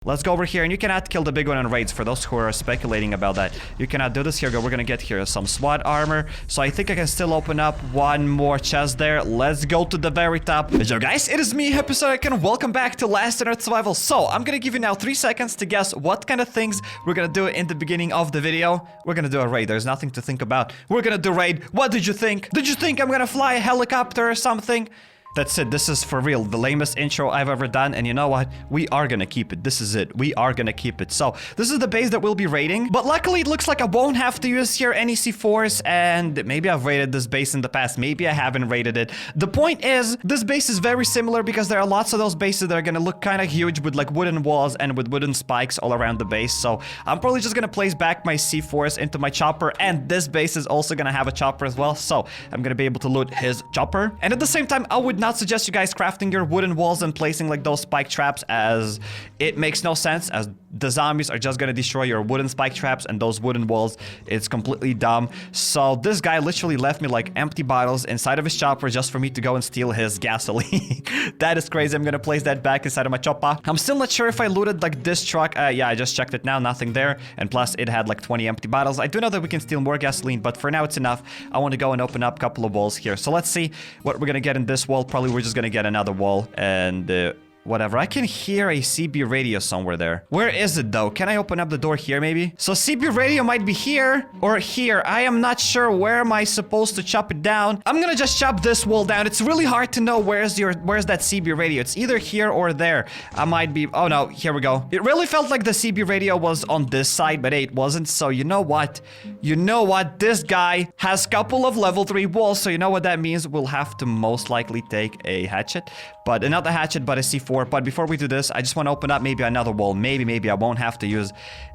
Let's go over here, and you cannot kill the big one in raids for those who are speculating about that. You cannot do this. Here we go. We're gonna get here some SWAT armor. So I think I can still open up one more chest there. Let's go to the very top. Yo guys, it is me, HappyCairek, and welcome back to Last in Earth Survival. So I'm gonna give you now 3 seconds to guess what kind of things we're gonna do in the beginning of the video. We're gonna do a raid. There's nothing to think about. We're gonna do raid. What did you think? Did you think I'm gonna fly a helicopter or something? That's it. This is for real. The lamest intro I've ever done. And you know what? We are gonna keep it. This is it. We are gonna keep it. So this is the base that we'll be raiding. But luckily, it looks like I won't have to use here any C4s. And maybe I've raided this base in the past. Maybe I haven't raided it. The point is, this base is very similar because there are lots of those bases that are gonna look kind of huge with like wooden walls and with wooden spikes all around the base. So I'm probably just gonna place back my C4s into my chopper. And this base is also gonna have a chopper as well. So I'm gonna be able to loot his chopper. And at the same time, I would not suggest you guys crafting your wooden walls and placing like those spike traps, as it makes no sense, as the zombies are just gonna destroy your wooden spike traps and those wooden walls. It's completely dumb. So this guy literally left me like empty bottles inside of his chopper just for me to go and steal his gasoline. That is crazy. I'm gonna place that back inside of my chopper. I'm still not sure if I looted like this truck. Yeah, I just checked it now. Nothing there. And plus it had like 20 empty bottles. I do know that we can steal more gasoline, but for now it's enough. I want to go and open up a couple of walls here. So let's see what we're gonna get in this wall. Probably we're just gonna get another wall and whatever. I can hear a CB radio somewhere there. Where is it though? Can I open up the door here maybe? So CB radio might be here or here. I am not sure. Where am I supposed to chop it down? I'm gonna just chop this wall down. It's really hard to know where's that CB radio. It's either here or there. I might be... Oh no, here we go. It really felt like the CB radio was on this side, but hey, it wasn't. So you know what? You know what? This guy has a couple of level 3 walls. So you know what that means? We'll have to most likely take a hatchet. But not a hatchet, but a C4. But before we do this, I just want to open up maybe another wall. Maybe I won't have to use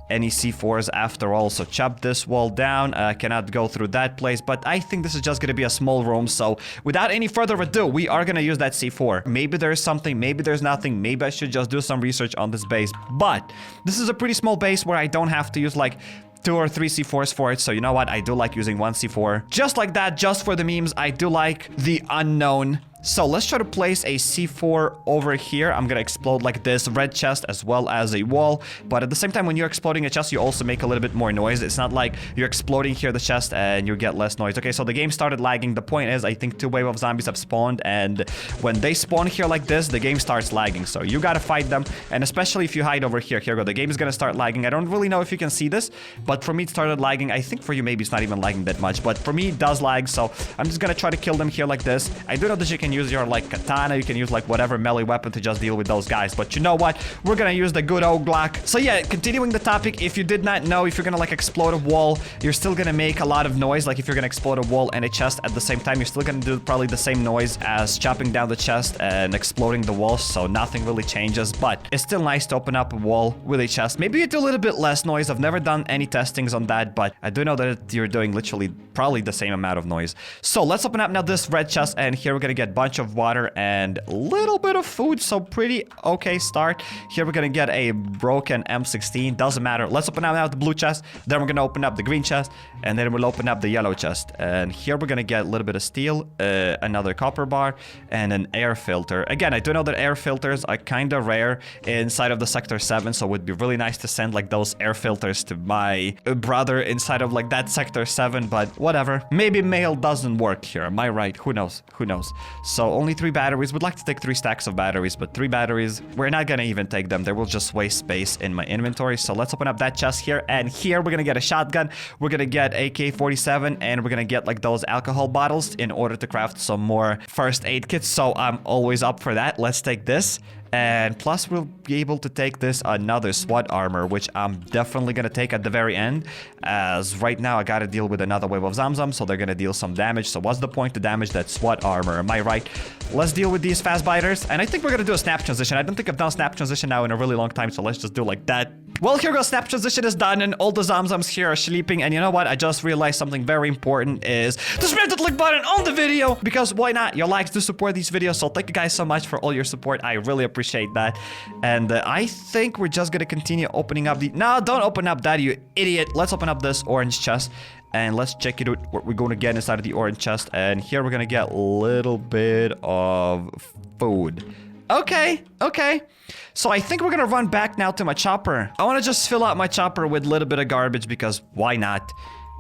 any C4s after all. So chop this wall down. Cannot go through that place, but I think this is just going to be a small room. So without any further ado, we are going to use that C4. Maybe there's something, maybe there's nothing. Maybe I should just do some research on this base. But this is a pretty small base where I don't have to use like 2 or 3 C4s for it. So you know what? I do like using 1 C4. Just like that, just for the memes. I do like the unknown. So let's try to place a C4 over here. I'm gonna explode like this red chest as well as a wall. But at the same time, when you're exploding a chest, you also make a little bit more noise. It's not like you're exploding here the chest and you get less noise. Okay, so the game started lagging. The point is, I think 2 waves of zombies have spawned. And when they spawn here like this, the game starts lagging. So you gotta fight them. And especially if you hide over here. Here we go. The game is gonna start lagging. I don't really know if you can see this, but for me, it started lagging. I think for you, maybe it's not even lagging that much. But for me, it does lag. So I'm just gonna try to kill them here like this. I do know that you can use your like katana, you can use like whatever melee weapon to just deal with those guys, but you know what, we're gonna use the good old Glock. So yeah, continuing the topic, if you did not know, if you're gonna like explode a wall, you're still gonna make a lot of noise. Like if you're gonna explode a wall and a chest at the same time, you're still gonna do probably the same noise as chopping down the chest and exploding the walls. So nothing really changes, but it's still nice to open up a wall with a chest. Maybe you do a little bit less noise. I've never done any testings on that, but I do know that you're doing literally probably the same amount of noise. So let's open up now this red chest, and here we're gonna get a bunch of water and a little bit of food. So pretty okay start. Here we're gonna get a broken M16. Doesn't matter. Let's open up now the blue chest. Then we're gonna open up the green chest, and then we'll open up the yellow chest. And here we're gonna get a little bit of steel, another copper bar, and an air filter. Again, I do know that air filters are kind of rare inside of the Sector 7, so it would be really nice to send like those air filters to my brother inside of like that Sector 7, but whatever. Maybe mail doesn't work here. Am I right? Who knows? Who knows? So only 3 batteries. Would like to take 3 stacks of batteries, but 3 batteries, we're not gonna even take them. They will just waste space in my inventory. So let's open up that chest here, and here we're gonna get a shotgun. We're gonna get AK-47, and we're gonna get like those alcohol bottles in order to craft some more first aid kits. So I'm always up for that. Let's take this. And plus we'll be able to take this another SWAT armor, which I'm definitely gonna take at the very end, as right now I gotta deal with another wave of Zamzam, so they're gonna deal some damage. So what's the point to damage that SWAT armor? Am I right? Let's deal with these fast biters, and I think we're gonna do a snap transition. I don't think I've done snap transition now in a really long time, so let's just do like that. Well, here goes, snap transition is done, and all the Zamzams here are sleeping. And you know what? I just realized something very important is to smash that like button on the video, because why not? Your likes do support these videos, so thank you guys so much for all your support. I really appreciate that. And I think we're just gonna continue opening up the... No, don't open up that, you idiot. Let's open up this orange chest. And let's check it out, what we're going to get inside of the orange chest. And here we're going to get a little bit of food. Okay, okay. So I think we're gonna run back now to my chopper. I wanna just fill out my chopper with a little bit of garbage because why not?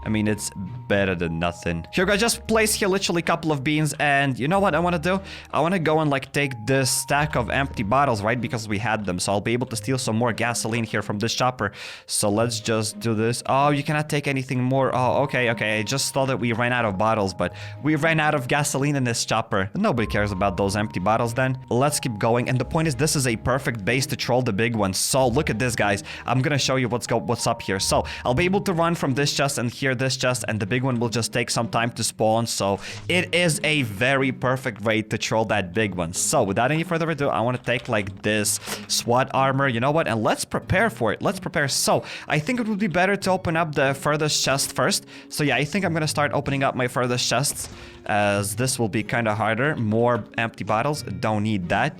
I mean, it's better than nothing. Here, I just place here literally a couple of beans, and you know what I want to do? I want to go and like take this stack of empty bottles, right? Because we had them, so I'll be able to steal some more gasoline here from this chopper. So let's just do this. Oh, you cannot take anything more. Oh, okay, okay. I just thought that we ran out of bottles, but we ran out of gasoline in this chopper. Nobody cares about those empty bottles then. Let's keep going, and the point is this is a perfect base to troll the big ones. So look at this, guys. I'm gonna show you what's up here. So I'll be able to run from this chest and here this chest, and the big one will just take some time to spawn. So it is a very perfect raid to troll that big one. So without any further ado, I want to take like this SWAT armor, you know what, and let's prepare for it. Let's prepare. So I think it would be better to open up the furthest chest first. So yeah, I think I'm gonna start opening up my furthest chests, as this will be kind of harder. More empty bottles, don't need that.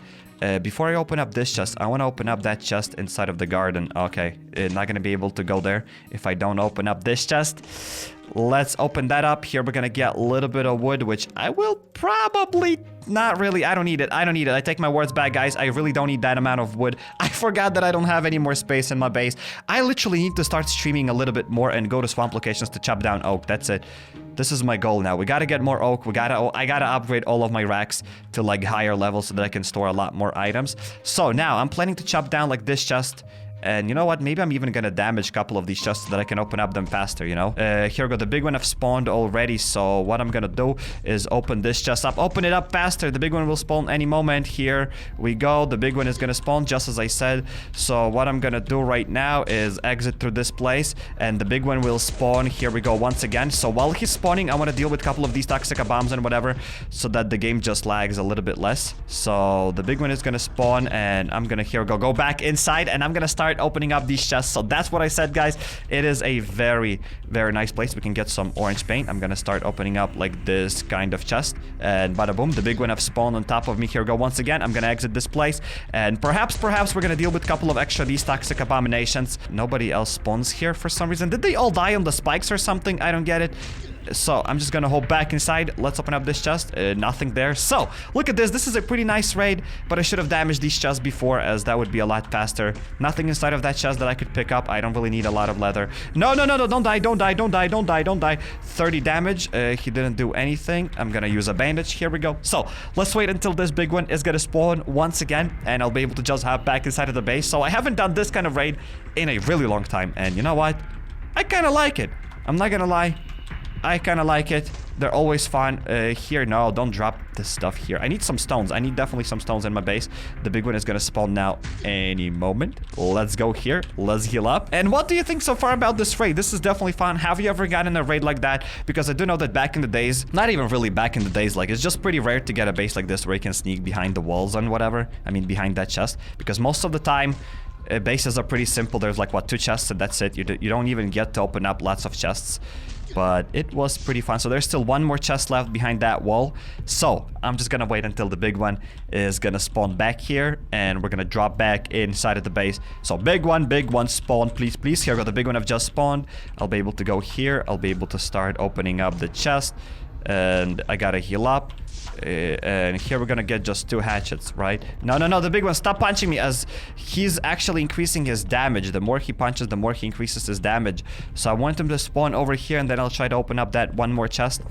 Before I open up this chest, I want to open up that chest inside of the garden. Okay, not going to be able to go there if I don't open up this chest. Let's open that up. Here we're going to get a little bit of wood, which I will probably not really. I don't need it. I don't need it. I take my words back, guys. I really don't need that amount of wood. I forgot that I don't have any more space in my base. I literally need to start streaming a little bit more and go to swamp locations to chop down oak. That's it. This is my goal now. We gotta get more oak. I gotta upgrade all of my racks to like higher levels so that I can store a lot more items. So now I'm planning to chop down like this chest. And you know what? Maybe I'm even gonna damage a couple of these chests so that I can open up them faster, you know? Here we go. The big one have spawned already. So what I'm gonna do is open this chest up. Open it up faster. The big one will spawn any moment. Here we go. The big one is gonna spawn just as I said. So what I'm gonna do right now is exit through this place. And the big one will spawn. Here we go once again. So while he's spawning, I want to deal with a couple of these toxic bombs and whatever, so that the game just lags a little bit less. So the big one is gonna spawn, and I'm gonna go back inside, and I'm gonna start opening up these chests. So that's what I said, guys. It is a very, very nice place. We can get some orange paint. I'm gonna start opening up like this kind of chest, and bada boom, the big one have spawned on top of me. Here we go once again. I'm gonna exit this place, and perhaps we're gonna deal with a couple of extra these toxic abominations. Nobody else spawns here for some reason. Did they all die on the spikes or something? I don't get it. So I'm just gonna hold back inside. Let's open up this chest. Nothing there. So look at this. This is a pretty nice raid, but I should have damaged these chests before, as that would be a lot faster. Nothing inside of that chest that I could pick up. I don't really need a lot of leather. No, don't die, don't die, don't die, don't die, don't die. 30 damage. He didn't do anything. I'm gonna use a bandage. Here we go. So let's wait until this big one is gonna spawn once again, and I'll be able to just hop back inside of the base. So I haven't done this kind of raid in a really long time, and you know what? I kind of like it. I'm not gonna lie. I kind of like it. They're always fun. Here, no, don't drop this stuff here. I need some stones. I need definitely some stones in my base. The big one is gonna spawn now any moment. Let's go here. Let's heal up. And what do you think so far about this raid? This is definitely fun. Have you ever gotten a raid like that? Because I do know that back in the days, not even really back in the days, like it's just pretty rare to get a base like this where you can sneak behind the walls and whatever. I mean, behind that chest. Because most of the time, bases are pretty simple. There's like, what, 2 chests and that's it. You don't even get to open up lots of chests. But it was pretty fun. So there's still one more chest left behind that wall. So I'm just gonna wait until the big one is gonna spawn back here, and we're gonna drop back inside of the base. So big one spawn, please, please. Here we go. The big one have just spawned. I'll be able to go here. I'll be able to start opening up the chest, and I gotta heal up. And here we're gonna get just 2 hatchets, right? No, the big one, stop punching me, as he's actually increasing his damage. The more he punches, the more he increases his damage. So I want him to spawn over here, and then I'll try to open up that one more chest.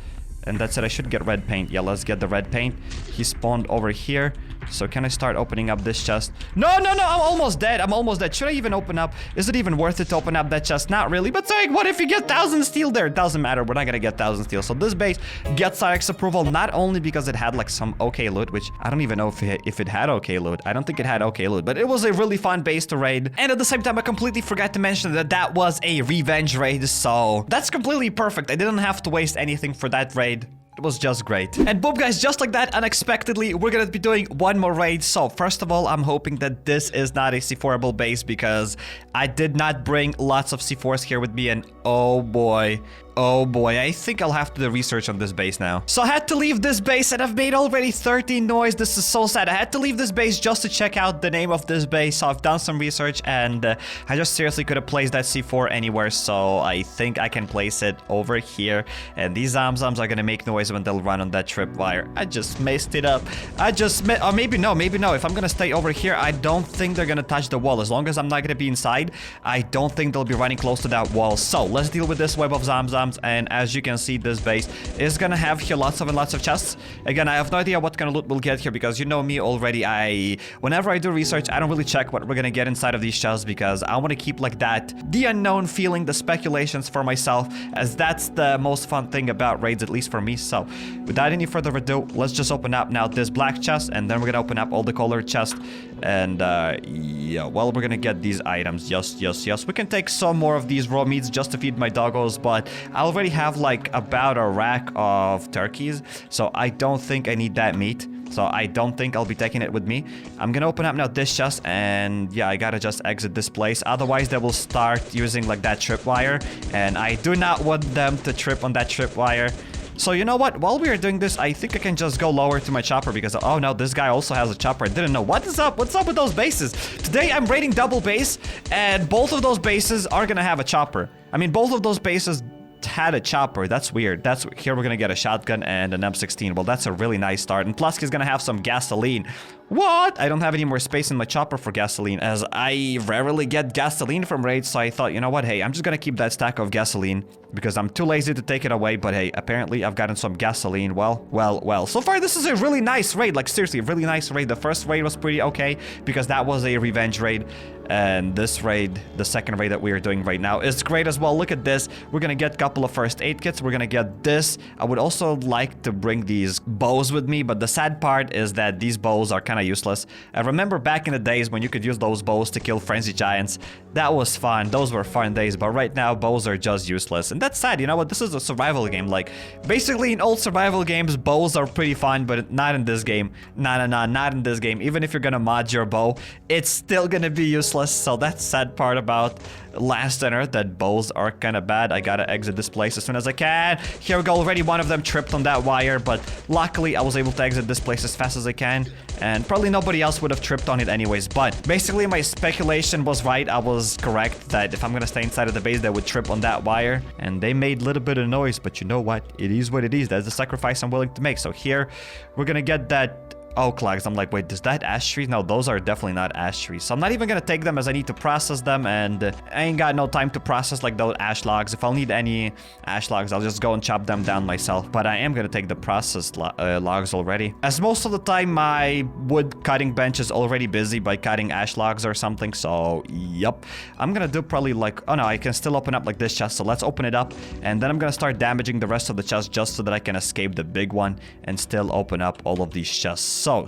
And that's it. I should get red paint. Yeah, let's get the red paint. He spawned over here. So can I start opening up this chest? No, I'm almost dead. I'm almost dead. Should I even open up? Is it even worth it to open up that chest? Not really. But like, what if you get 1,000 steel there? It doesn't matter. We're not gonna get 1,000 steel. So this base gets Cairek's approval, not only because it had like some okay loot, which I don't even know if it had okay loot. I don't think it had okay loot, but it was a really fun base to raid. And at the same time, I completely forgot to mention that that was a revenge raid. So that's completely perfect. I didn't have to waste anything for that raid. It was just great. And boom, guys, just like that, unexpectedly, we're gonna be doing one more raid. So first of all, I'm hoping that this is not a C4able base, because I did not bring lots of C4s here with me, and oh boy, Oh boy, I think I'll have to do research on this base now. So I had to leave this base and I've made already 13 noise. This is so sad. I had to leave this base just to check out the name of this base. So I've done some research and I just seriously could have placed that C4 anywhere. So I think I can place it over here. And these Zamzams are going to make noise when they'll run on that tripwire. I just messed it up. Or maybe no. If I'm going to stay over here, I don't think they're going to touch the wall. As long as I'm not going to be inside, I don't think they'll be running close to that wall. So let's deal with this web of Zamzams. And as you can see, this base is gonna have here lots of chests. Again, I have no idea what kind of loot we'll get here because you know me already. Whenever I do research, I don't really check what we're gonna get inside of these chests because I want to keep like that, the unknown feeling, the speculations for myself, as that's the most fun thing about raids, at least for me. So without any further ado, let's just open up now this black chest, and then we're gonna open up all the colored chests. And yeah, well, we're gonna get these items. Yes. We can take some more of these raw meats just to feed my doggos, but I already have like about a rack of turkeys, so I don't think I need that meat. So I don't think I'll be taking it with me. I'm gonna open up now this chest, and yeah, I gotta just exit this place. Otherwise, they will start using like that tripwire, and I do not want them to trip on that tripwire. So you know what? While we are doing this, I think I can just go lower to my chopper because, oh no, this guy also has a chopper. I didn't know. What is up? What's up with those bases? Today I'm raiding double base, and both of those bases are gonna have a chopper. I mean, both of those bases had a chopper. That's weird. Here we're gonna get a shotgun and an M16. Well, that's a really nice start. And plus he's gonna have some gasoline. What? I don't have any more space in my chopper for gasoline, as I rarely get gasoline from raids, so I thought, you know what, hey, I'm just gonna keep that stack of gasoline because I'm too lazy to take it away. But hey, apparently I've gotten some gasoline. Well. So far this is a really nice raid. Like seriously, a really nice raid. The first raid was pretty okay because that was a revenge raid. And this raid, the second raid that we are doing right now, is great as well. Look at this. We're gonna get a couple of first aid kits. We're gonna get this. I would also like to bring these bows with me, but the sad part is that these bows are kind of useless. I remember back in the days when you could use those bows to kill frenzy giants. That was fun. Those were fun days, but right now bows are just useless. And that's sad. You know what? This is a survival game. Like, basically in old survival games, bows are pretty fun, but not in this game. Nah, not in this game. Even if you're gonna mod your bow, it's still gonna be useless. So that's sad part about Last on Earth, that bows are kind of bad. I gotta exit this place as soon as I can. Here we go. Already one of them tripped on that wire, but luckily I was able to exit this place as fast as I can, and probably nobody else would have tripped on it anyways. But basically my speculation was right. I was correct that if I'm gonna stay inside of the base, they would trip on that wire, and they made a little bit of noise, but you know what? It is what it is. That's the sacrifice I'm willing to make. So here we're gonna get that oak logs. I'm like, wait, is that ash trees? No, those are definitely not ash trees. So I'm not even gonna take them as I need to process them, and I ain't got no time to process like those ash logs. If I'll need any ash logs, I'll just go and chop them down myself. But I am gonna take the processed logs already, as most of the time my wood cutting bench is already busy by cutting ash logs or something. So yep, I'm gonna do probably like, oh no, I can still open up like this chest. So let's open it up, and then I'm gonna start damaging the rest of the chest just so that I can escape the big one and still open up all of these chests. So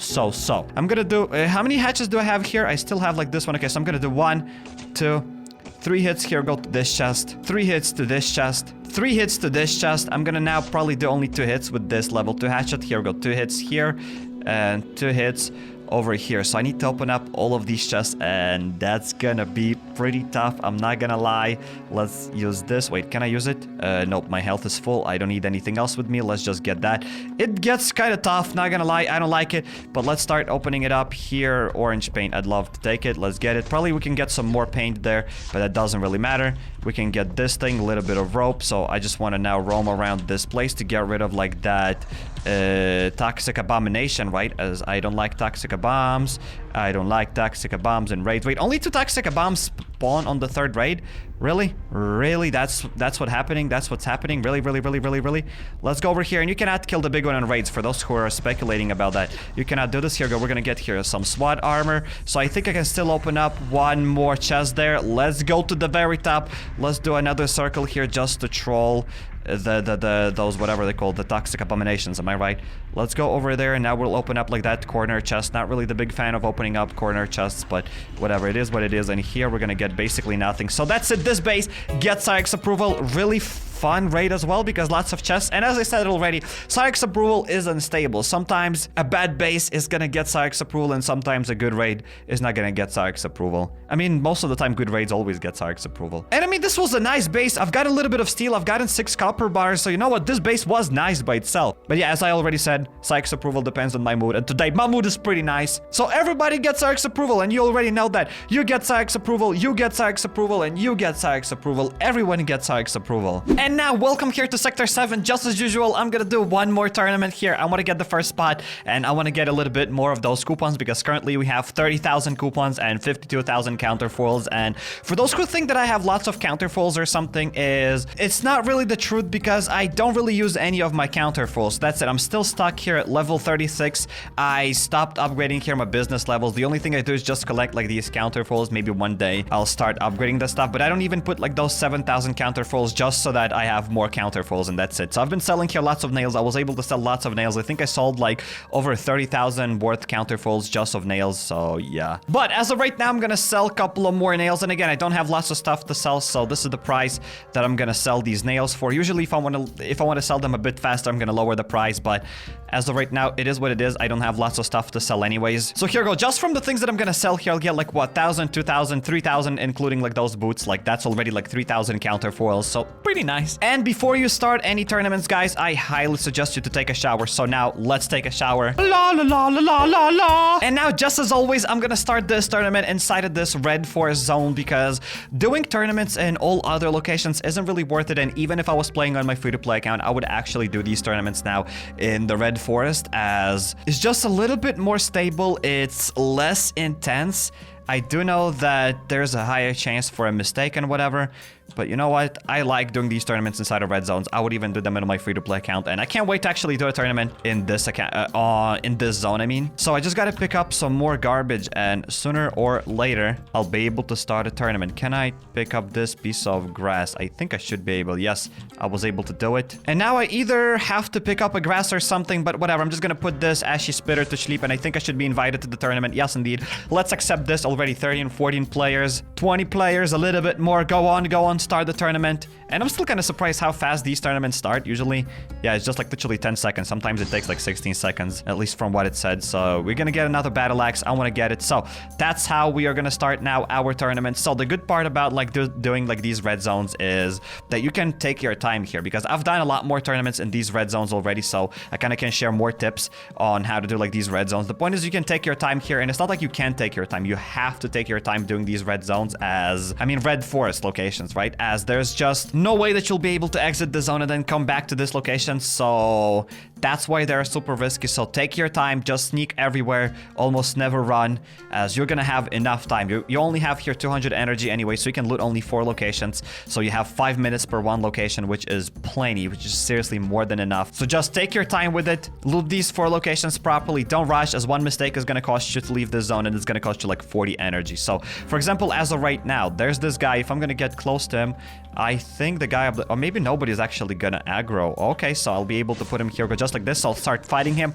I'm gonna do how many hatches do I have here? I still have like this one. Okay, so I'm gonna do 1, 2, 3 hits here, go to this chest, 3 hits to this chest, 3 hits to this chest. I'm gonna now probably do only 2 hits with this level 2 hatchet. Here we go, 2 hits here and 2 hits over here. So I need to open up all of these chests, and that's gonna be pretty tough, I'm not gonna lie. Let's use this. Wait, can I use it? Nope, my health is full. I don't need anything else with me. Let's just get that. It gets kind of tough, not gonna lie. I don't like it, but let's start opening it up here. Orange paint, I'd love to take it. Let's get it. Probably we can get some more paint there, but that doesn't really matter. We can get this thing, a little bit of rope. So I just want to now roam around this place to get rid of like that toxic abomination, right? As I don't like toxic bombs. I don't like toxic bombs in raids. Wait, only 2 toxic bombs spawn on the 3rd raid? Really? Really? That's what's happening? That's what's happening? Really? Let's go over here, and you cannot kill the big one on raids. For those who are speculating about that, you cannot do this. Here we go. We're gonna get here some SWAT armor. So I think I can still open up one more chest there. Let's go to the very top. Let's do another circle here just to troll those whatever they call the toxic abominations. Am I right? Let's go over there, and now we'll open up like that corner chest. Not really the big fan of opening up corner chests, but whatever, it is what it is. And here we're gonna get basically nothing. So that's it. This base gets Cairek's approval. Really fun raid as well because lots of chests. And as I said already, Cyarek's approval is unstable. Sometimes a bad base is gonna get Cyarek's approval, and sometimes a good raid is not gonna get Cyarek's approval. I mean, most of the time, good raids always get Cyarek's approval. And I mean, this was a nice base. I've got a little bit of steel. I've gotten 6 copper bars. So you know what? This base was nice by itself. But yeah, as I already said, Cyarek's approval depends on my mood. And today, my mood is pretty nice. So everybody gets Cyarek's approval. And you already know that. You get Cyarek's approval, you get Cyarek's approval, and you get Cyarek's approval. Everyone gets Cyarek's approval. And now, welcome here to Sector 7. Just as usual, I'm gonna do one more tournament here. I want to get the first spot, and I want to get a little bit more of those coupons because currently we have 30,000 coupons and 52,000 counterfoils. And for those who think that I have lots of counterfoils or something, it's not really the truth because I don't really use any of my counterfoils. That's it. I'm still stuck here at level 36. I stopped upgrading here my business levels. The only thing I do is just collect like these counterfoils. Maybe one day I'll start upgrading the stuff, but I don't even put like those 7,000 counterfoils just so that I have more counterfoils, and that's it. So I've been selling here lots of nails. I was able to sell lots of nails. I think I sold like over 30,000 worth counterfoils just of nails, so yeah. But as of right now, I'm gonna sell a couple of more nails, and again, I don't have lots of stuff to sell, so this is the price that I'm gonna sell these nails for. Usually if I want to sell them a bit faster, I'm gonna lower the price, but as of right now, it is what it is. I don't have lots of stuff to sell anyways. So here we go. Just from the things that I'm gonna sell here, I'll get like what, 1,000, 2,000, 3,000, including like those boots. Like that's already like 3,000 counterfoils, so pretty nice. And before you start any tournaments, guys, I highly suggest you to take a shower. So now let's take a shower. La la la la la la la. And now, just as always, I'm gonna start this tournament inside of this red forest zone because doing tournaments in all other locations isn't really worth it. And even if I was playing on my free-to-play account, I would actually do these tournaments now in the red forest as it's just a little bit more stable. It's less intense. I do know that there's a higher chance for a mistake and whatever, but you know what? I like doing these tournaments inside of red zones. I would even do them in my free-to-play account, and I can't wait to actually do a tournament in this account, in this zone, I mean. So I just gotta pick up some more garbage, and sooner or later, I'll be able to start a tournament. Can I pick up this piece of grass? I think I should be able. Yes, I was able to do it. And now I either have to pick up a grass or something, but whatever. I'm just gonna put this ashy spitter to sleep, and I think I should be invited to the tournament. Yes, indeed. Let's accept this. Already 13, 14 players, 20 players, a little bit more. Go on, start the tournament. And I'm still kind of surprised how fast these tournaments start. Usually, yeah, it's just like literally 10 seconds. Sometimes it takes like 16 seconds, at least from what it said. So we're gonna get another battle axe. I want to get it. So that's how we are gonna start now our tournament. So the good part about like doing like these red zones is that you can take your time here because I've done a lot more tournaments in these red zones already. So I kind of can share more tips on how to do like these red zones. The point is you can take your time here, and it's not like you can take your time. You have to take your time doing these red zones red forest locations, right? As there's just no way that you'll be able to exit the zone and then come back to this location. So that's why they're super risky. So take your time, just sneak everywhere, almost never run, as you're gonna have enough time. You only have here 200 energy anyway, so you can loot only 4 locations. So you have 5 minutes per one location, which is plenty, which is seriously more than enough. So just take your time with it, loot these 4 locations properly. Don't rush, as one mistake is gonna cost you to leave this zone, and it's gonna cost you like 40 energy. So for example, as of right now, there's this guy. If I'm gonna get close to him, I think the guy or maybe nobody's actually gonna aggro. Okay, so I'll be able to put him here, but just like this, I'll start fighting him.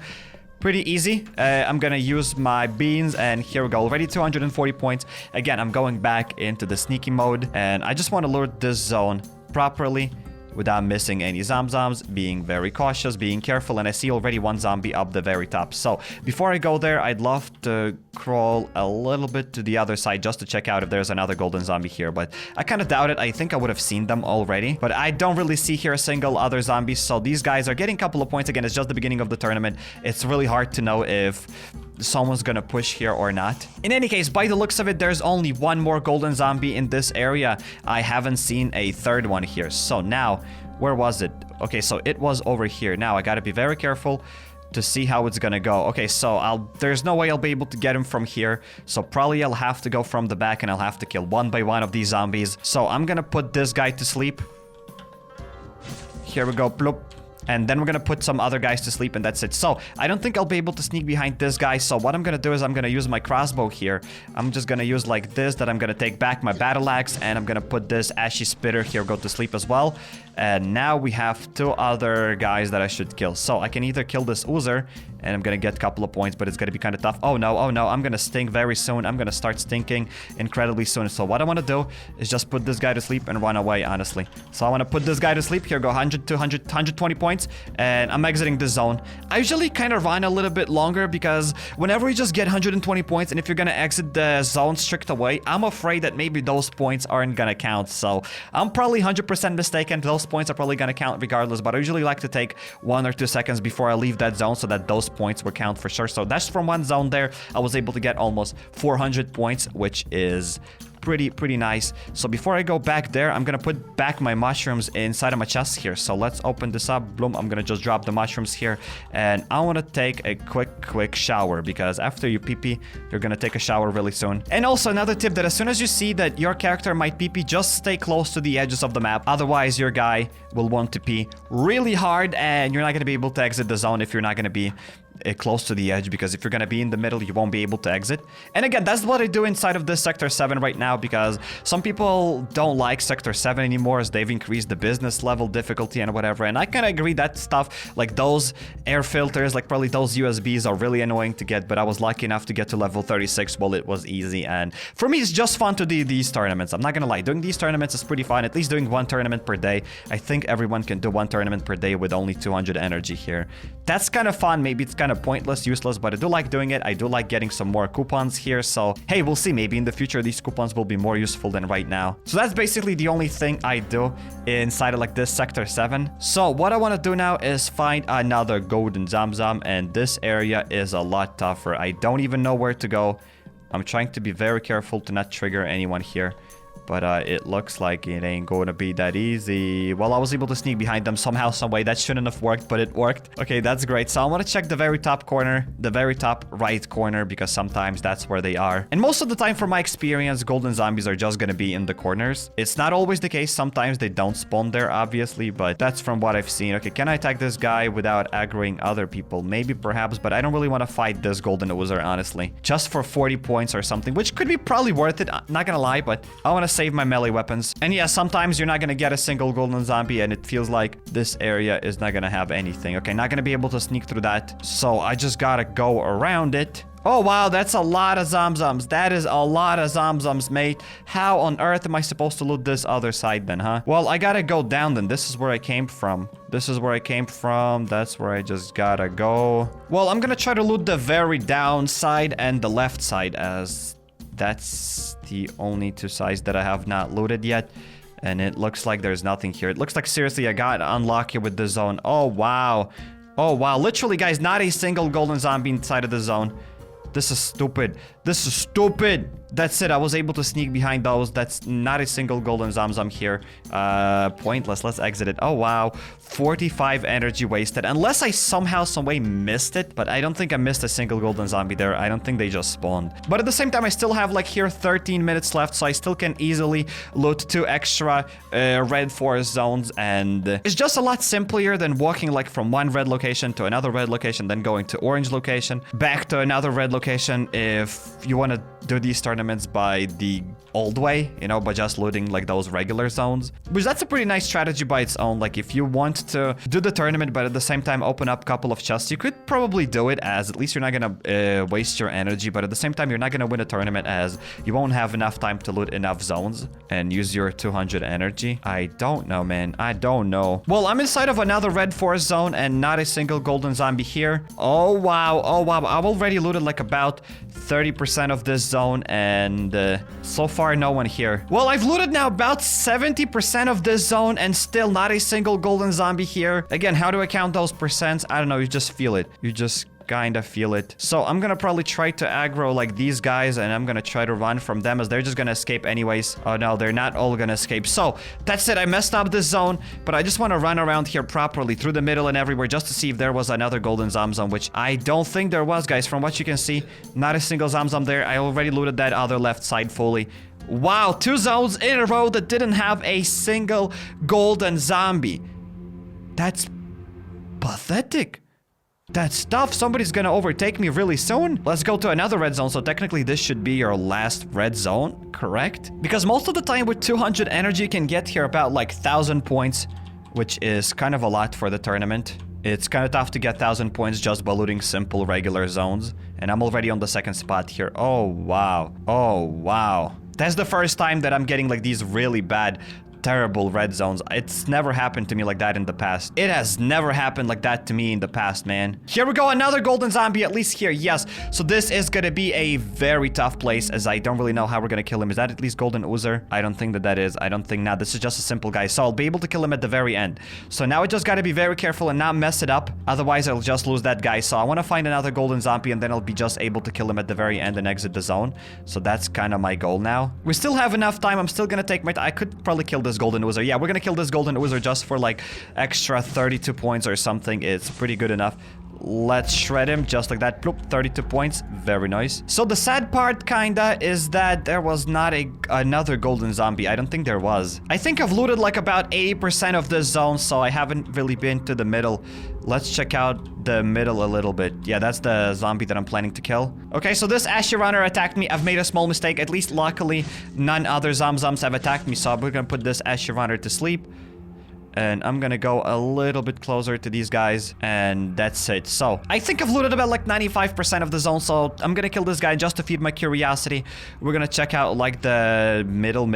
Pretty easy. I'm gonna use my beans, and here we go. Already 240 points. Again, I'm going back into the sneaky mode, and I just want to loot this zone properly without missing any zomzoms, being very cautious, being careful. And I see already one zombie up the very top. So before I go there, I'd love to crawl a little bit to the other side just to check out if there's another golden zombie here, but I kind of doubt it. I think I would have seen them already, but I don't really see here a single other zombie. So these guys are getting a couple of points. Again, it's just the beginning of the tournament. It's really hard to know if someone's gonna push here or not. In any case, by the looks of it, there's only one more golden zombie in this area. I haven't seen a third one here. So now, where was it? Okay, so it was over here. Now I gotta be very careful to see how it's gonna go. Okay, so there's no way I'll be able to get him from here. So probably I'll have to go from the back, and I'll have to kill one by one of these zombies. So I'm gonna put this guy to sleep. Here we go, bloop. And then we're gonna put some other guys to sleep, and that's it. So I don't think I'll be able to sneak behind this guy. So what I'm gonna do is I'm gonna use my crossbow here. I'm just gonna use like this, that I'm gonna take back my battle axe, and I'm gonna put this ashy spitter here, go to sleep as well. And now we have 2 other guys that I should kill. So I can either kill this Oozer, and I'm gonna get a couple of points, but it's gonna be kind of tough. Oh no, I'm gonna stink very soon. I'm gonna start stinking incredibly soon. So what I want to do is just put this guy to sleep and run away, honestly. So I want to put this guy to sleep. Here, go 100, 200, 120 points, and I'm exiting this zone. I usually kind of run a little bit longer because whenever you just get 120 points, and if you're gonna exit the zone strict away, I'm afraid that maybe those points aren't gonna count. So I'm probably 100% mistaken. Those points are probably gonna count regardless, but I usually like to take 1 or 2 seconds before I leave that zone so that those points will count for sure. So that's from one zone there. I was able to get almost 400 points, which is pretty nice. So before I go back there, I'm gonna put back my mushrooms inside of my chest here. So let's open this up. Bloom. I'm gonna just drop the mushrooms here, and I want to take a quick shower, because after you pee-pee, you're gonna take a shower really soon. And also another tip, that as soon as you see that your character might pee-pee, just stay close to the edges of the map. Otherwise your guy will want to pee really hard, and you're not gonna be able to exit the zone if you're not gonna be close to the edge, because if you're gonna be in the middle, you won't be able to exit. And again, that's what I do inside of this Sector 7 right now, because some people don't like Sector 7 anymore, as they've increased the business level difficulty and whatever. And I kind of agree, that stuff, like those air filters, like probably those USBs, are really annoying to get, but I was lucky enough to get to level 36. Well, it was easy, and for me, it's just fun to do these tournaments. I'm not gonna lie, doing these tournaments is pretty fun. At least doing 1 tournament per day. I think everyone can do 1 tournament per day with only 200 energy here. That's kind of fun. Maybe it's kind of pointless, useless, but I do like doing it. I do like getting some more coupons here. So hey, we'll see. Maybe in the future these coupons will be more useful than right now. So that's basically the only thing I do inside of like this Sector 7. So what I want to do now is find another golden Zamzam, and this area is a lot tougher. I don't even know where to go. I'm trying to be very careful to not trigger anyone here. But it looks like it ain't going to be that easy. Well, I was able to sneak behind them somehow, some way. That shouldn't have worked, but it worked. Okay, that's great. So I want to check the very top corner, the very top right corner, because sometimes that's where they are. And most of the time, from my experience, golden zombies are just going to be in the corners. It's not always the case. Sometimes they don't spawn there, obviously, but that's from what I've seen. Okay, can I attack this guy without aggroing other people? Maybe, perhaps, but I don't really want to fight this golden Oozer, honestly. Just for 40 points or something, which could be probably worth it. I'm not going to lie, but I want to save my melee weapons. And yeah, sometimes you're not gonna get a single golden zombie, and it feels like this area is not gonna have anything. Okay, not gonna be able to sneak through that, so I just gotta go around it. Oh wow, that's a lot of Zamzams. That is a lot of Zamzams, mate. How on earth am I supposed to loot this other side then, huh? Well, I gotta go down then. This is where I came from. This is where I came from. That's where I just gotta go. Well, I'm gonna try to loot the very down side and the left side, as that's the only 2 sides that I have not looted yet. And it looks like there's nothing here. It looks like, seriously, I got unlucky with the zone. Oh, wow. Oh, wow. Literally, guys, not a single golden zombie inside of the zone. This is stupid. This is stupid. That's it. I was able to sneak behind those. That's not a single golden Zamzam here. Pointless. Let's exit it. Oh, wow. 45 energy wasted. Unless I somehow, some way missed it. But I don't think I missed a single golden zombie there. I don't think they just spawned. But at the same time, I still have like here 13 minutes left. So I still can easily loot 2 extra red forest zones. And it's just a lot simpler than walking like from one red location to another red location. Then going to orange location. Back to another red location. If you want to do these tournaments by the old way, you know, by just looting like those regular zones, which that's a pretty nice strategy by its own. Like if you want to do the tournament but at the same time open up a couple of chests, you could probably do it, as at least you're not gonna waste your energy, but at the same time you're not gonna win a tournament, as you won't have enough time to loot enough zones and use your 200 energy. I don't know, man. I don't know. Well, I'm inside of another red forest zone and not a single golden zombie here. Oh wow, oh wow. I've already looted like about 30% of this zone, and so far no one here. Well, I've looted now about 70% of this zone and still not a single golden zombie here. Again, how do I count those percents? I don't know. You just feel it. You just kind of feel it. So I'm gonna probably try to aggro like these guys, and I'm gonna try to run from them, as they're just gonna escape anyways. Oh no, they're not all gonna escape. So that's it. I messed up this zone, but I just want to run around here properly through the middle and everywhere, just to see if there was another golden Zamzam, which I don't think there was, guys. From what you can see, not a single Zamzam there. I already looted that other left side fully. Wow, 2 zones in a row that didn't have a single golden zombie. That's Pathetic. That's tough. Somebody's gonna overtake me really soon. Let's go to another red zone. So technically this should be your last red zone, correct? Because most of the time with 200 energy you can get here about like 1,000 points, which is kind of a lot for the tournament. It's kind of tough to get 1,000 points just by looting simple regular zones. And I'm already on the second spot here. Oh, wow. Oh, wow. That's the first time that I'm getting like these really bad, terrible red zones. It's never happened to me like that in the past. It has never happened like that to me in the past, man. Here we go, another golden zombie, at least here, yes. So this is gonna be a very tough place, as I don't really know how we're gonna kill him. Is that at least golden oozer? I don't think that that is. I don't think not. This is just a simple guy. So I'll be able to kill him at the very end. So now I just gotta be very careful and not mess it up. Otherwise, I'll just lose that guy. So I wanna find another golden zombie and then I'll be just able to kill him at the very end and exit the zone. So that's kind of my goal now. We still have enough time. I'm still gonna take my time. I could probably kill this golden oozer. Yeah, we're gonna kill this golden oozer just for like extra 32 points or something. It's pretty good enough. Let's shred him just like that. Bloop, 32 points. Very nice. So the sad part kinda is that there was not another golden zombie. I don't think there was. I think I've looted like about 80% of this zone, so I haven't really been to the middle. Let's check out the middle a little bit. Yeah, that's the zombie that I'm planning to kill. Okay, so this Ashy Runner attacked me. I've made a small mistake. At least luckily, none other Zomzoms have attacked me, so we're gonna put this Ashy Runner to sleep. And I'm gonna go a little bit closer to these guys, and that's it. So I think I've looted about like 95% of the zone, so I'm gonna kill this guy just to feed my curiosity. We're gonna check out like the middle.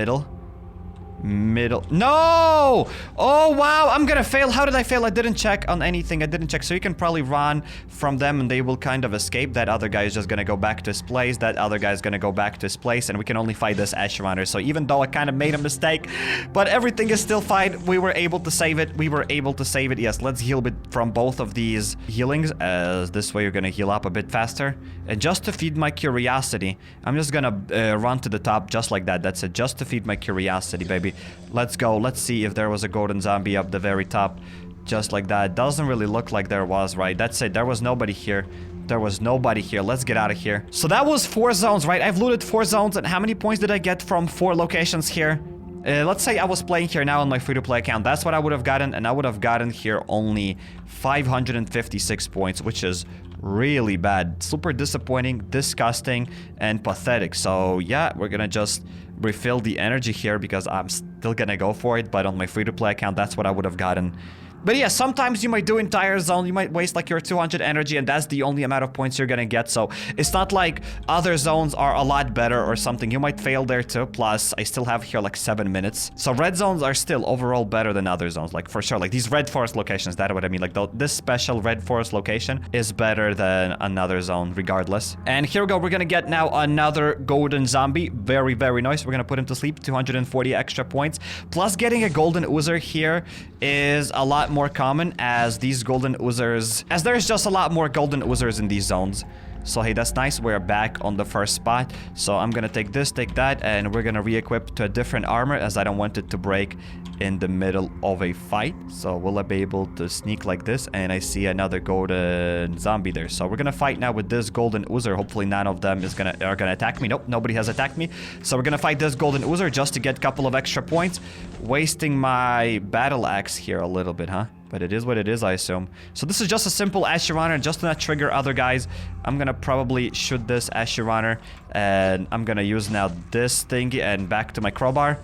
No! Oh, wow, I'm gonna fail. How did I fail? I didn't check on anything. I didn't check. So you can probably run from them and they will kind of escape. That other guy is just gonna go back to his place. That other guy is gonna go back to his place, and we can only fight this Ash Runner. So even though I kind of made a mistake, but everything is still fine. We were able to save it. We were able to save it. Yes, let's heal a bit from both of these healings, as this way you're gonna heal up a bit faster. And just to feed my curiosity, I'm just gonna run to the top just like that. That's it, just to feed my curiosity, baby. Let's go. Let's see if there was a golden zombie up the very top. Just like that. Doesn't really look like there was, right? That's it. There was nobody here. There was nobody here. Let's get out of here. So that was 4 zones, right? I've looted 4 zones. And how many points did I get from 4 locations here? Let's say I was playing here now on my free-to-play account. That's what I would have gotten. And I would have gotten here only 556 points, which is really bad. Super disappointing, disgusting, and pathetic. So yeah, we're gonna just refill the energy here because I'm still gonna go for it. But on my free-to-play account, that's what I would have gotten. But yeah, sometimes you might do entire zone, you might waste like your 200 energy, and that's the only amount of points you're gonna get. So it's not like other zones are a lot better or something. You might fail there too. Plus, I still have here like 7 minutes. So red zones are still overall better than other zones, like for sure. Like these red forest locations, that's what I mean. Like this special red forest location is better than another zone regardless. And here we go. We're gonna get now another golden zombie. Very, very nice. We're gonna put him to sleep. 240 extra points. Plus getting a golden oozer here is a lot more common, as these golden oozers, as there's just a lot more golden oozers in these zones. So hey, that's nice. We're back on the first spot. So I'm gonna take this, take that, and we're gonna re-equip to a different armor, as I don't want it to break in the middle of a fight. So will I be able to sneak like this? And I see another golden zombie there. So we're gonna fight now with this golden oozer. Hopefully none of them are gonna attack me. Nope, nobody has attacked me. So we're gonna fight this golden oozer just to get a couple of extra points. Wasting my battle axe here a little bit, huh? But it is what it is, I assume. So this is just a simple Ashy Runner, just to not trigger other guys. I'm gonna probably shoot this Ashy Runner, and I'm gonna use now this thingy and back to my crowbar.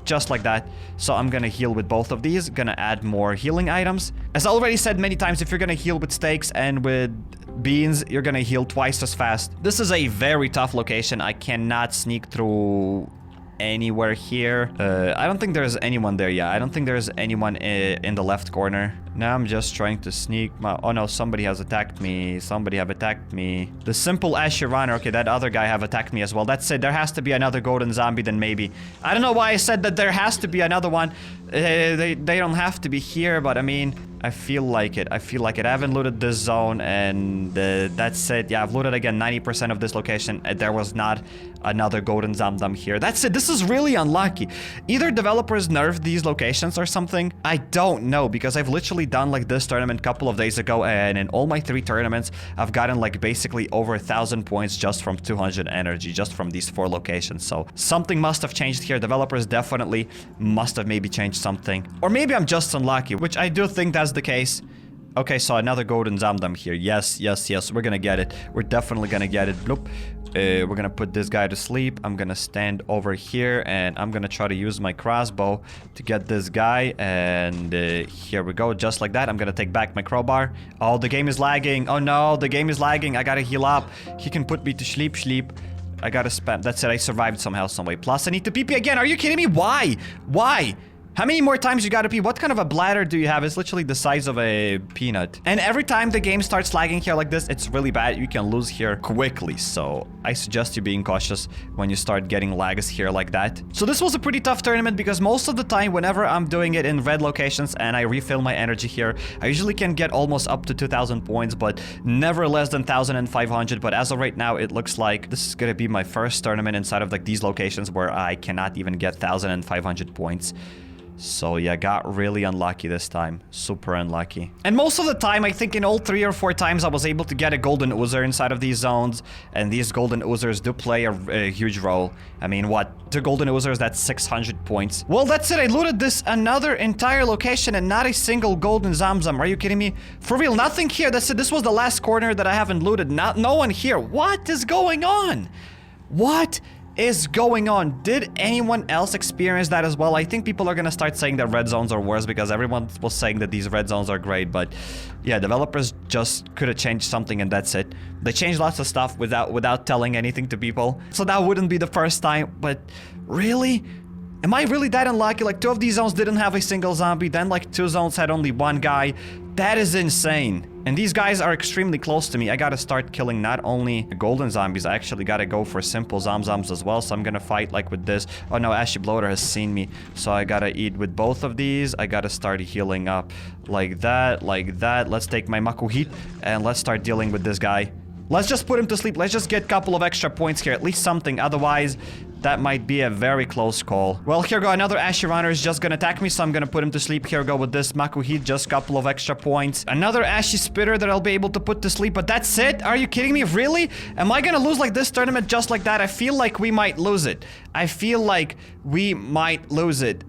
Just like that. So I'm gonna heal with both of these. Gonna add more healing items. As I already said many times, if you're gonna heal with steaks and with beans, you're gonna heal twice as fast. This is a very tough location. I cannot sneak through anywhere here. I don't think there's anyone there. Yeah, I don't think there's anyone in the left corner. Now I'm just trying to sneak my... Oh no, somebody has attacked me. Somebody have attacked me. The simple Ashy Runner. Okay, that other guy have attacked me as well. That's it. There has to be another golden zombie then maybe. I don't know why I said that there has to be another one. They don't have to be here, but I mean... I feel like it. I feel like it. I haven't looted this zone, and that's it. Yeah, I've looted again 90% of this location. There was not another golden Zamdam here. That's it. This is really unlucky. Either developers nerfed these locations or something. I don't know, because I've literally done like this tournament a couple of days ago, and in all my 3 tournaments, I've gotten like basically over 1,000 points just from 200 energy, just from these 4 locations. So something must have changed here. Developers definitely must have maybe changed something. Or maybe I'm just unlucky, which I do think that's the case. Okay, so another golden Zamdam here. Yes, yes, yes. We're gonna get it. We're definitely gonna get it. Bloop. We're gonna put this guy to sleep. I'm gonna stand over here and I'm gonna try to use my crossbow to get this guy. And here we go. Just like that. I'm gonna take back my crowbar. Oh, the game is lagging. Oh no, the game is lagging. I gotta heal up. He can put me to sleep. I gotta spam. That's it. I survived somehow, some way. Plus, I need to pee again. Are you kidding me? Why? Why? How many more times you gotta pee? What kind of a bladder do you have? It's literally the size of a peanut. And every time the game starts lagging here like this, it's really bad. You can lose here quickly. So I suggest you being cautious when you start getting lags here like that. So this was a pretty tough tournament because most of the time, whenever I'm doing it in red locations and I refill my energy here, I usually can get almost up to 2,000 points, but never less than 1,500. But as of right now, it looks like this is gonna be my first tournament inside of like these locations where I cannot even get 1,500 points. So yeah, got really unlucky this time. Super unlucky. And most of the time, I think in all 3 or 4 times, I was able to get a golden Oozer inside of these zones. And these golden Oozers do play a huge role. I mean, what? 2 golden Oozers, that's 600 points. Well, that's it. I looted this another entire location and not a single golden Zamzam. Are you kidding me? For real, nothing here. That's it. This was the last corner that I haven't looted. No one here. What is going on? What is going on? Did anyone else experience that as well? I think people are gonna start saying that red zones are worse because everyone was saying that these red zones are great, but yeah, developers just could have changed something and that's it. They changed lots of stuff without telling anything to people, so that wouldn't be the first time. But really, am I really that unlucky? Like 2 of these zones didn't have a single zombie, then like 2 zones had only 1 guy. That is insane. And these guys are extremely close to me. I gotta start killing not only golden zombies, I actually gotta go for simple Zamzams as well. So I'm gonna fight like with this. Oh no, Ashy Bloater has seen me. So I gotta eat with both of these. I gotta start healing up like that, like that. Let's take my Makuhit and let's start dealing with this guy. Let's just put him to sleep. Let's just get a couple of extra points here, at least something. Otherwise, that might be a very close call. Well, here go another Ashy Runner is just gonna attack me, so I'm gonna put him to sleep. Here go with this Makuhit, just a couple of extra points. Another Ashy Spitter that I'll be able to put to sleep, but that's it? Are you kidding me? Really? Am I gonna lose like this tournament just like that? I feel like we might lose it. I feel like we might lose it.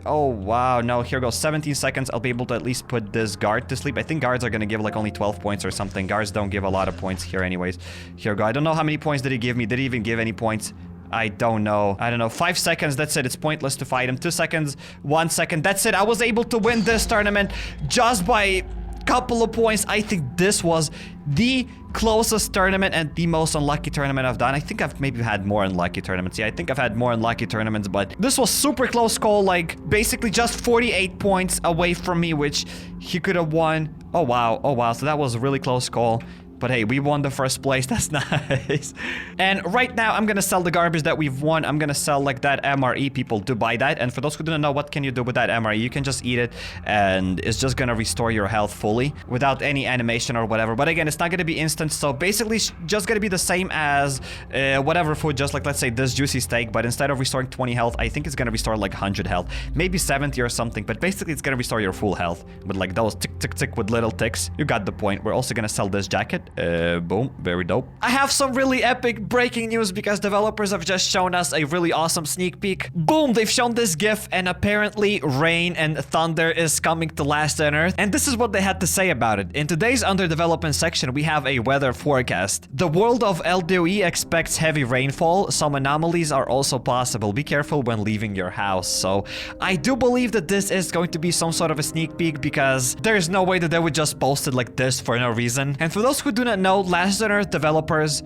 Oh, wow. No, here goes 17 seconds. I'll be able to at least put this guard to sleep. I think guards are gonna give like only 12 points or something. Guards don't give a lot of points here anyways. Here go. I don't know how many points did he give me. Did he even give any points? I don't know. I don't know. 5 seconds. That's it. It's pointless to fight him. 2 seconds. 1 second. That's it. I was able to win this tournament just by a couple of points. I think this was the closest tournament and the most unlucky tournament I've done. I think I've maybe had more unlucky tournaments. Yeah, I think I've had more unlucky tournaments, but this was super close call. Like basically just 48 points away from me, which he could have won. Oh, wow. Oh, wow. So that was a really close call. But hey, we won the first place. That's nice. And right now, I'm gonna sell the garbage that we've won. I'm gonna sell like that MRE. People do buy that. And for those who don't know, what can you do with that MRE? You can just eat it and it's just gonna restore your health fully without any animation or whatever. But again, it's not gonna be instant. So basically, it's just gonna be the same as whatever food, just like let's say this juicy steak. But instead of restoring 20 health, I think it's gonna restore like 100 health, maybe 70 or something. But basically, it's gonna restore your full health with like those tick, tick, tick with little ticks. You got the point. We're also gonna sell this jacket. Boom, very dope. I have some really epic breaking news because developers have just shown us a really awesome sneak peek. Boom, they've shown this GIF and apparently rain and thunder is coming to Last on Earth. And this is what they had to say about it. In today's under development section, we have a weather forecast. The world of LDoE expects heavy rainfall. Some anomalies are also possible. Be careful when leaving your house. So I do believe that this is going to be some sort of a sneak peek because there's no way that they would just post it like this for no reason. And for those who do not know, Last on Earth developers,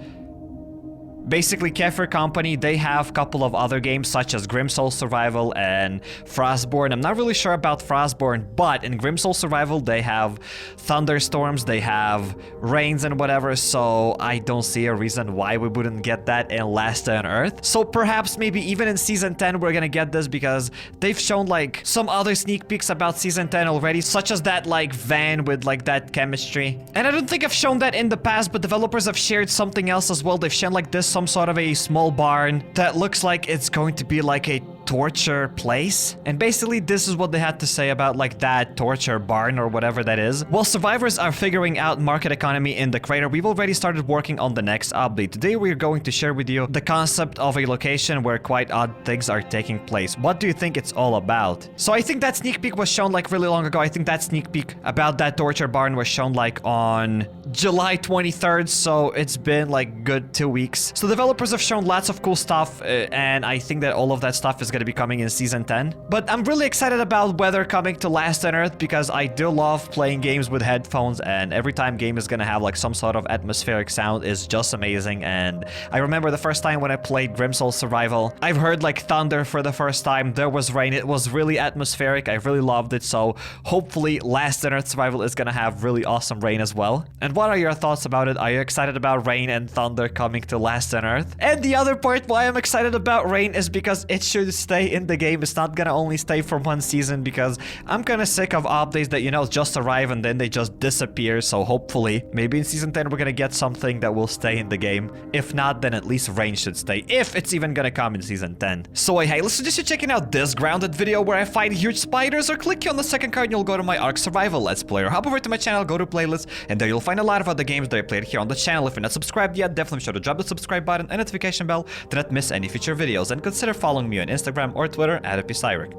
basically Kefir Company, they have a couple of other games such as Grimsoul Survival and Frostborn. I'm not really sure about Frostborn, but in Grimsoul Survival they have thunderstorms, they have rains and whatever, so I don't see a reason why we wouldn't get that in Last on Earth. So perhaps maybe even in Season 10 we're gonna get this because they've shown like some other sneak peeks about Season 10 already, such as that like van with like that chemistry. And I don't think I've shown that in the past, but developers have shared something else as well. They've shown like this, some sort of a small barn that looks like it's going to be like a torture place. And basically this is what they had to say about like that torture barn or whatever that is. While survivors are figuring out market economy in the crater, we've already started working on the next update. Today we're going to share with you the concept of a location where quite odd things are taking place. What do you think it's all about? So I think that sneak peek was shown like really long ago. I think that sneak peek about that torture barn was shown like on July 23rd, so it's been like good 2 weeks. So developers have shown lots of cool stuff, and I think that all of that stuff is going to be coming in Season 10. But I'm really excited about weather coming to Last on Earth because I do love playing games with headphones, and every time game is going to have like some sort of atmospheric sound is just amazing. And I remember the first time when I played Grimsoul Survival, I've heard like thunder for the first time. There was rain. It was really atmospheric. I really loved it. So hopefully Last on Earth Survival is going to have really awesome rain as well. And what are your thoughts about it? Are you excited about rain and thunder coming to Last on Earth? And the other part why I'm excited about rain is because it should stay in the game. It's not gonna only stay for one season, because I'm kind of sick of updates that, you know, just arrive and then they just disappear. So hopefully, maybe in Season 10 we're gonna get something that will stay in the game. If not, then at least rain should stay, if it's even gonna come in Season 10. So hey, let's suggest you checking out this grounded video where I fight huge spiders, or click here on the second card and you'll go to my Ark Survival Let's Play, or hop over to my channel, go to playlists, and there you'll find a lot of other games that I played here on the channel. If you're not subscribed yet, definitely be sure to drop the subscribe button and notification bell to not miss any future videos, and consider following me on Instagram or Twitter at HappyCairek.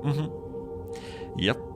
Yep.